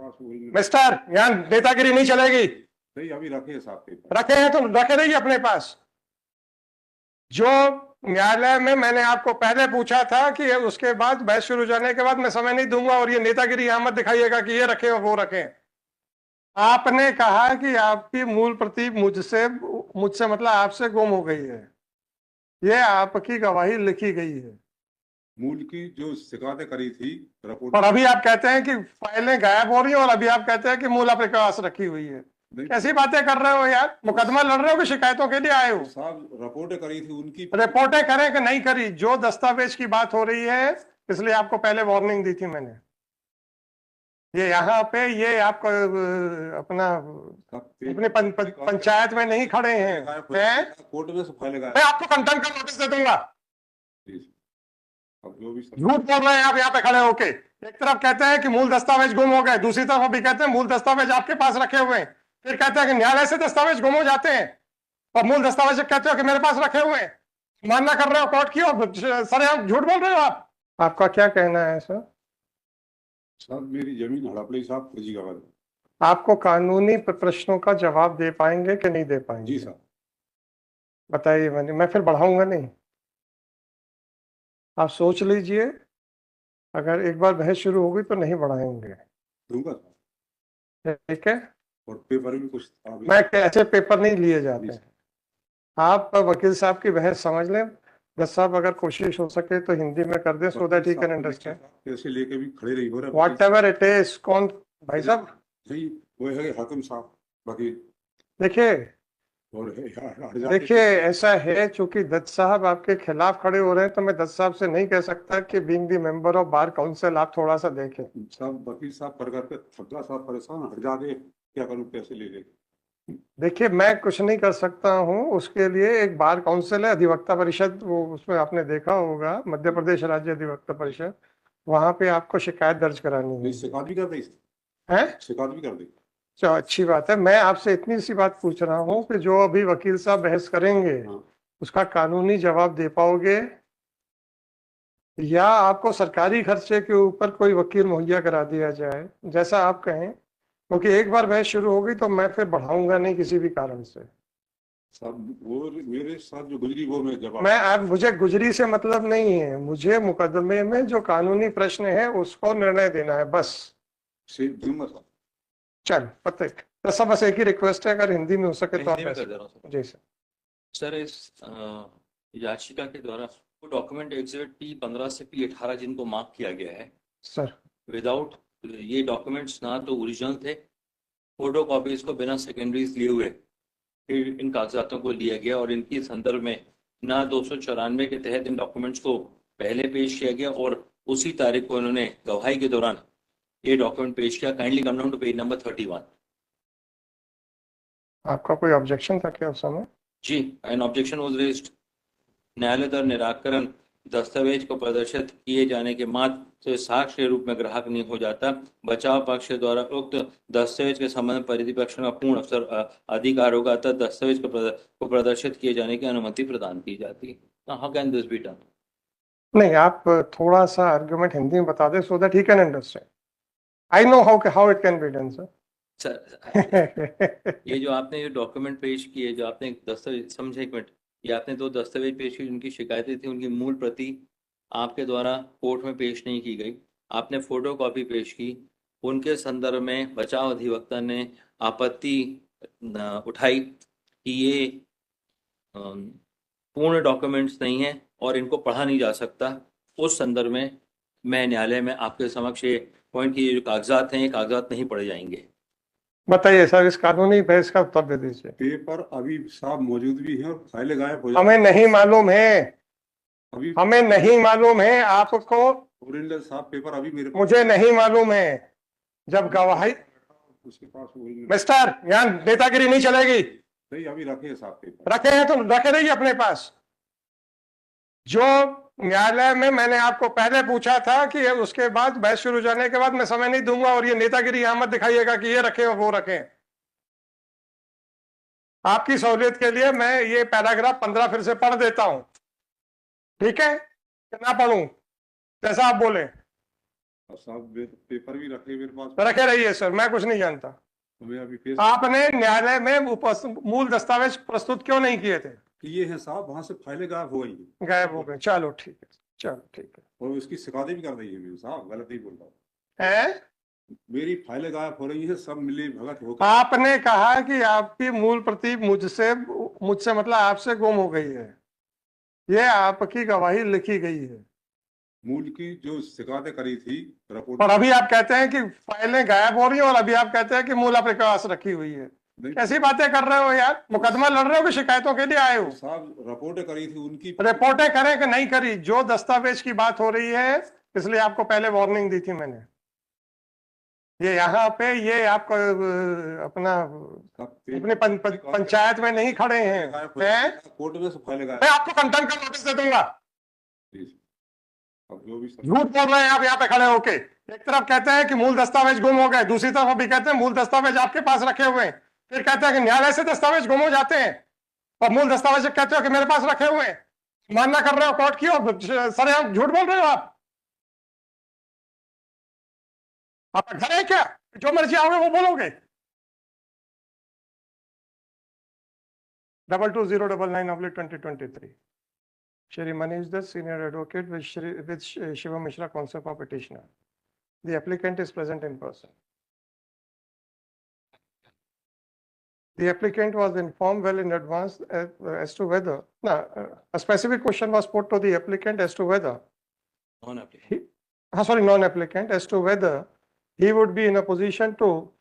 पास वही मिस्टर, यहाँ नेतागिरी नहीं चलेगी। नहीं, अभी रखे साहब पेपर। रखे हैं तो रखे रहिए अपने पास। जो न्यायालय में मैंने आपको पहले पूछा था कि उसके बाद बहस शुरू जाने के बाद मैं समय नहीं दूंगा, और ये नेतागिरी यहां मत दिखाइएगा कि ये रखे और वो रखे। आपने कहा कि आपकी मूल प्रति मुझसे मतलब आपसे गुम हो गई है। ये आपकी गवाही लिखी गई है। मूल की जो शिकायतें करी थी रिपोर्ट, और अभी आप कहते हैं कि फाइलें गायब हो रही हैं, और अभी आप कहते हैं कि मूल आपके पास रखी हुई है। कैसी बातें कर रहे हो यार? मुकदमा लड़ रहे हो कि शिकायतों के लिए आए हो? साहब रिपोर्टें करी थी उनकी। रिपोर्टें करें कि नहीं करी, जो दस्तावेज की बात हो रही है, इसलिए आपको पहले वार्निंग दी थी मैंने। ये यहाँ पे ये आपको अपना अपने पंचायत में नहीं खड़े हैं, कोर्ट में से फाइलें मैं आपको कंटेम्प्ट का नोटिस दे दूंगा। अब जो भी झूठ बोल रहे हैं आप यहाँ पे खड़े होके। एक तरफ कहते हैं कि मूल दस्तावेज गुम हो गए, दूसरी तरफ अभी कहते हैं मूल दस्तावेज आपके पास रखे हुए हैं, फिर कहते हैं कि न्यायालय से दस्तावेज गुम हो जाते हैं, और मूल दस्तावेज कहते हो कि मेरे पास रखे हुए हैं। मानना कर रहे हो कोर्ट की, और सर आप झूठ बोल रहे हो। आपका क्या कहना है सर? साहब मेरी जमीन हड़प ली साहब, फर्जी कागज। आपको कानूनी प्रश्नों का जवाब दे पाएंगे कि नहीं दे पाएंगे? जी साहब। बताइए। मैं फिर बढ़ाऊंगा नहीं। आप सोच लीजिए, अगर एक बार बहस शुरू होगी तो नहीं बढ़ाएंगे। दूंगा। ठीक है। और पेपर भी कुछ मैं कैसे पेपर नहीं लिए जाते। आप वकील साहब की बहस समझ लें। जज साहब अगर कोशिश हो सके तो हिंदी में कर दे, so that he can understand. कैसे लेके भी खड़े रही हो रहा है। Whatever it is. कौन भाई साहब? नहीं, वो है हाकिम साहब वकील। देखिए ऐसा है, चूंकि दत्त साहब आपके खिलाफ खड़े हो रहे हैं, तो मैं दत्त साहब से नहीं कह सकता कि being the member of bar council आप थोड़ा सा देखें। साहब वकील साहब कर करके थक गया साहब, परेशान, हट जाके क्या करूं, कैसे ले ले। देखिए मैं कुछ नहीं कर सकता हूं, उसके लिए एक बार काउंसिल है, अधिवक्ता परिषद, वो उसमें आपने देखा होगा, मध्य प्रदेश राज्य अधिवक्ता परिषद, वहां पे आपको शिकायत दर्ज करानी है। शिकायत भी कर दी है? शिकायत भी कर दी। चलो अच्छी बात है। मैं आपसे इतनी सी बात पूछ रहा हूँ कि जो अभी वकील साहब बहस करेंगे, उसका कानूनी जवाब दे पाओगे, या आपको सरकारी खर्चे के ऊपर कोई वकील मुहैया करा दिया जाए, जैसा आप कहें। क्योंकि एक बार बहस शुरू होगी तो मैं फिर बढ़ाऊंगा नहीं किसी भी कारण से। साहब वो मेरे साथ जो गुजरी वो मैं जवाब, मुझे गुजरी से मतलब नहीं है, मुझे मुकदमे में जो कानूनी प्रश्न है उसको निर्णय देना है बस। दूंगा साहब। चल पते तो सब, बस एक ही रिक्वेस्ट है, अगर हिंदी में हो सके तो आप। जी सर। सर इस याचिका के द्वारा वो डॉक्यूमेंट एग्जिबिट P15 से P18 जिनको मार्क किया गया है सर, विदाउट ये डॉक्यूमेंट्स ना तो ओरिजिनल थे, फोटो कॉपीज को बिना सेकेंडरीज लिए हुए फिर इन कागजातों को लिया गया, और इनके संदर्भ में ना 294 के तहत इन डॉक्यूमेंट्स को पहले पेश किया गया, और उसी तारीख को इन्होंने गवाही के दौरान ये डॉक्यूमेंट पेश किया। Kindly come down to page number 31। आपका कोई ऑब्जेक्शन था क्या उस समय? जी, एन ऑब्जेक्शन वाज रेज्ड। न्यायालय द्वारा निराकरण दस्तावेज को प्रदर्शित किए जाने के मात्र साक्ष्य के रूप में ग्राहक नहीं हो जाता। बचाव पक्ष द्वारा उक्त दस्तावेज के संबंध में परिपक्ष का पूर्ण अवसर अधिकार होगा, अतः दस्तावेज को प्रदर्शित किए जाने की अनुमति प्रदान की जाती है। How can this be done? नहीं, आप थोड़ा सा आर्गुमेंट हिंदी में बता दें, सो that he can understand. I know how it can be done sir. ये जो आपने ये डॉक्यूमेंट पेश किए, जो आपने दस्तावेज, समझे एक मिनट, ये आपने दो दस्तावेज पेश की, उनकी शिकायतें थी, उनकी मूल प्रति आपके द्वारा कोर्ट में पेश नहीं की गई। आपने फोटो कॉपी पेश की, उनके संदर्भ में बचाव अधिवक्ता ने आपत्ति उठाई कि ये पूर्ण डॉक्यूमेंट्स नहीं है और इनको पढ़ा नहीं जा सकता। उस संदर्भ में मैं न्यायालय में आपके समक्ष ये पॉइंट की, जो कागजात हैं ये कागजात नहीं पढ़े जाएंगे। बताइए सर, इस कानूनी बहस का उत्तर दे दीजिए। पेपर अभी साहब मौजूद भी हैं और फाइलें गायब हो हमें नहीं मालूम है, अभी हमें नहीं मालूम है आपको। ओरिजिनल साहब पेपर अभी मेरे मुझे नहीं मालूम है। जब गवाही उसके पास मिस्टर, यहाँ नेतागिरी नहीं चलेगी। नहीं, अभी रखे साहब पेपर। रखे हैं तो रखे रहिए अपने पास। जो न्यायालय में मैंने आपको पहले पूछा था कि उसके बाद बहस शुरू जाने के बाद मैं समय नहीं दूंगा, और ये नेतागिरी यहां मत दिखाइएगा कि ये रखे और वो रखे। आपकी सहूलियत के लिए मैं ये पैराग्राफ 15 फिर से पढ़ देता हूं, ठीक है? ना पढ़ूं, जैसा आप बोले। और साहब पेपर भी रखे मेरे पास, रखे रहिए सर, मैं कुछ नहीं जानता। तो मैं अभी पेश आपने न्यायालय में मूल दस्तावेज प्रस्तुत क्यों नहीं किए थे? किए हैं साहब, वहां से फाइलें गायब हो गई हैं। गायब हो गए, चलो ठीक है, चलो ठीक और उसकी शिकायतें भी कर रही है मेरे साहब, गलत नहीं बोल रहा हूँ। है। मेरी फाइलें गायब हो रही है, सब मिली भगत होकर। आपने कहा कि आपकी मूल प्रति मुझसे मुझसे मतलब आपसे गुम हो गई है, ये आपकी गवाही लिखी गई है। मूल की जो शिकायतें करी थी और रिपोर्ट, अभी आप कहते हैं कि फाइलें गायब हो रही हैं, और अभी आप कहते हैं कि मूल आपके पास रखी हुई है। कैसी बातें कर रहे हो यार? मुकदमा लड़ रहे हो कि शिकायतों के लिए आए हो? साहब रिपोर्टें करी थी उनकी, रिपोर्टें करें कि नहीं करी, जो दस्तावेज की बात हो रही है, इसलिए आपको पहले वार्निंग दी थी मैंने। ये यहाँ पे ये आपको अपना अपने पंचायत में नहीं खड़े हैं। कोर्ट में से फाइलें गायब। मैं आपको कंटेम्प्ट का नोटिस दे दूंगा। अब जो भी झूठ बोल रहे हैं आप यहाँ पे खड़े होके। एक तरफ कहते हैं कि मूल दस्तावेज गुम हो गए, दूसरी तरफ अभी कहते हैं मूल दस्तावेज आपके पास रखे हुए हैं, फिर कहते हैं कि न्यायालय से दस्तावेज गुम हो जाते हैं, और मूल दस्तावेज कहते हो कि मेरे पास रखे हुए हैं। मानना कर रहे हो कोर्ट की, और सरेआम झूठ बोल रहे हो आप। आपका घर है क्या? जो मर्जी आओगे वो बोलोगे। 2209/2023 Shri Manish Das, senior advocate with Shiva Mishra, counsel for petitioner. The applicant is present in person. The applicant was informed well in advance as to whether, a specific question was put to the applicant as to whether, non-applicant, as to whether he would be in a position to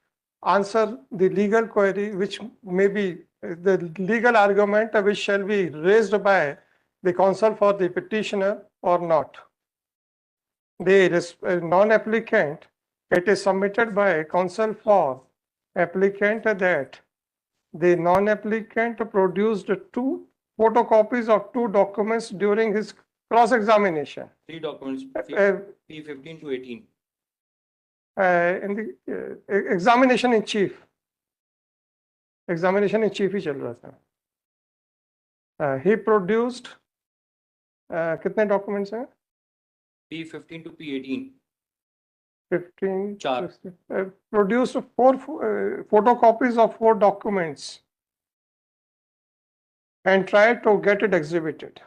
answer the legal query, which may be the legal argument which shall be raised by the counsel for the petitioner or not. The non-applicant, it is submitted by counsel for applicant that the non-applicant produced 2 photocopies of 2 documents during his cross-examination. 3 documents, P15 to 18. In the examination in chief ही चल रहा था. He produced कितने documents हैं? P15 to P18. 15. 4. Produced 4 photocopies of 4 documents and tried to get it exhibited.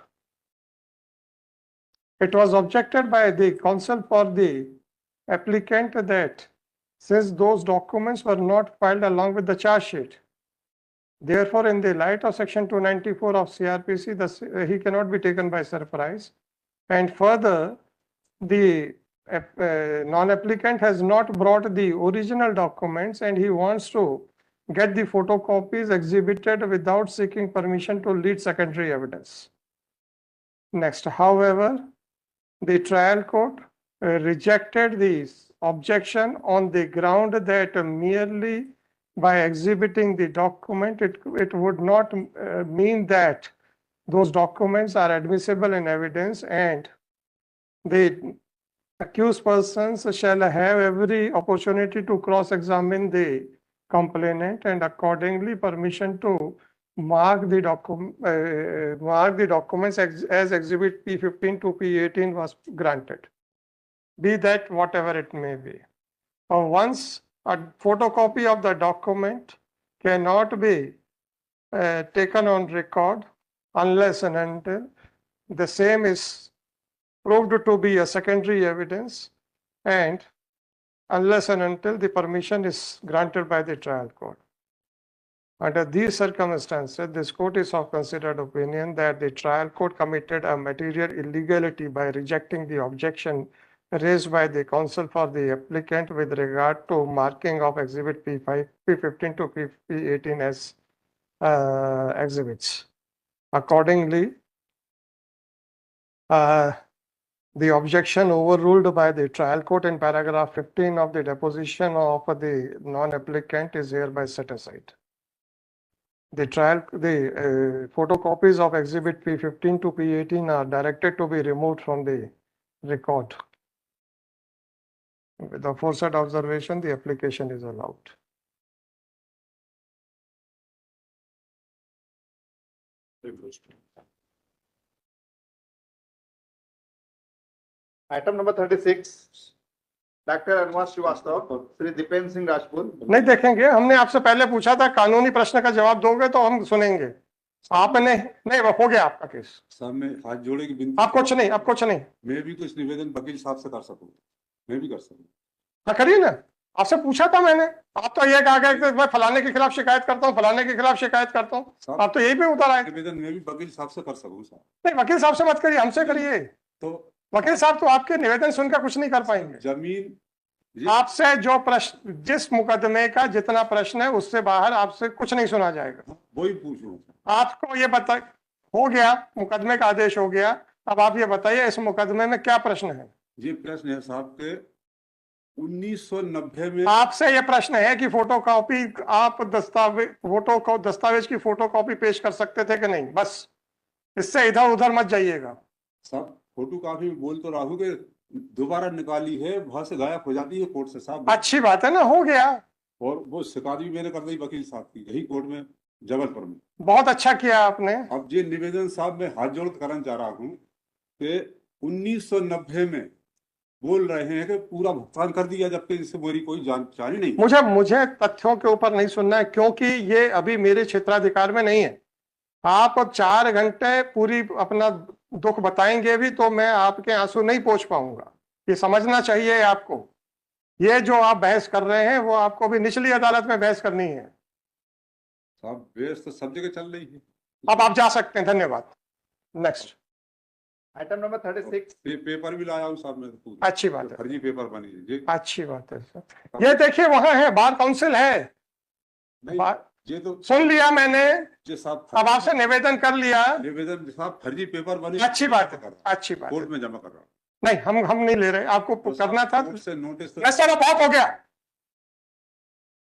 It was objected by the counsel for the applicant that since those documents were not filed along with the charge sheet, therefore, in the light of section 294 of CRPC, he cannot be taken by surprise. And further, the non-applicant has not brought the original documents and he wants to get the photocopies exhibited without seeking permission to lead secondary evidence. Next, however, the trial court rejected this objection on the ground that merely by exhibiting the document, it would not mean that those documents are admissible in evidence, and the accused persons shall have every opportunity to cross-examine the complainant, and accordingly permission to mark the documents as exhibit P15 to P18 was granted, be that whatever it may be. Once a photocopy of the document cannot be taken on record unless and until the same is proved to be a secondary evidence, and unless and until the permission is granted by the trial court. Under these circumstances, this court is of considered opinion that the trial court committed a material illegality by rejecting the objection raised by the counsel for the applicant with regard to marking of exhibit P15 to P18 as exhibits. Accordingly, the objection overruled by the trial court in paragraph 15 of the deposition of the non-applicant is hereby set aside. The photocopies of exhibit P15 to P18 are directed to be removed from the record. With the aforesaid observation, the application is allowed. Item number 36, doctor अनुवाद श्रीवास्तव, श्री दीपेंद्र सिंह राजपूत। नहीं देखेंगे, हमने आपसे पहले पूछा था कानूनी प्रश्न का जवाब दोगे तो हम सुनेंगे। आपने नहीं, हो गया आपका केस। साहब मैं हाथ जोड़े की विनती, आप कुछ नहीं, आप कुछ नहीं, मैं भी कुछ निवेदन वकील साहब से कर सकूं, मैं भी कर सकूं। हाँ करिए ना, आपसे पूछा था मैंने। आप तो ये कहा गया कि मैं फलाने के खिलाफ शिकायत करता हूँ, फलाने के खिलाफ शिकायत करता हूँ, साहब आप तो यही पे उतर आए। निवेदन मैं भी वकील साहब से कर सकूं साहब। नहीं, वकील साहब से मत करिए, हमसे करिए। तो वकील साहब तो आपके निवेदन सुनकर कुछ नहीं कर पाएंगे। जमीन आपसे जो प्रश्न, जिस मुकदमे का जितना प्रश्न है उससे बाहर आपसे कुछ नहीं सुना जाएगा। वही पूछूं। आपको ये बता, हो गया मुकदमे का आदेश हो गया, अब आप ये बताइए इस मुकदमे में क्या प्रश्न है। ये प्रश्न है साहब के 1990 में आपसे ये प्रश्न है कि फोटो कॉपी, आप दस्तावेज की फोटो कॉपी पेश कर सकते थे कि नहीं, बस इससे इधर उधर मत जाइएगा। साहब फोटो कॉपी में बोल तो रहा हूं कि दोबारा निकाली है, वहां से गायब हो जाती है कोर्ट से साहब। अच्छी बात है ना, हो गया। और वो शिकायत भी मैंने कर दी वकील साहब की, यही कोर्ट में, जबलपुर में। बहुत अच्छा किया आपने। अब ये निवेदन साहब मैं हाथ जोड़ करना चाह रहा हूँ कि 1990 में बोल रहे हैं कि पूरा भुगतान कर दिया, जबकि इससे मेरी कोई जानकारी नहीं। मुझे तथ्यों के ऊपर नहीं सुनना है, क्योंकि ये अभी मेरे क्षेत्राधिकार में नहीं है। आप 4 घंटे पूरी अपना दुख बताएंगे भी तो मैं आपके आंसू नहीं पोंछ पाऊंगा। ये समझना चाहिए आपको। ये जो आप बहस कर रहे हैं वो आपको भी निचली अदालत में बहस करनी है। साहब बहस तो सब जगह चल रही है। अब आप जा सकते हैं, धन्यवाद। Next item number 36। पेपर भी लाया हूँ साहब मैं तो। अच्छी बात है, फर्जी पेपर बनी है जी। अच्छी बात है सर। ये देखिए वहां है, बार काउंसिल है। नहीं, ये तो सुन लिया मैंने, जी साहब। अब आपसे निवेदन कर लिया। निवेदन साहब फर्जी पेपर बने, अच्छी बात है, अच्छी बात कोर्ट है। में जमा कर रहा हूँ। नहीं, हम नहीं ले रहे, आपको करना था। कोर्ट से नोटिस सर अब बहुत हो गया।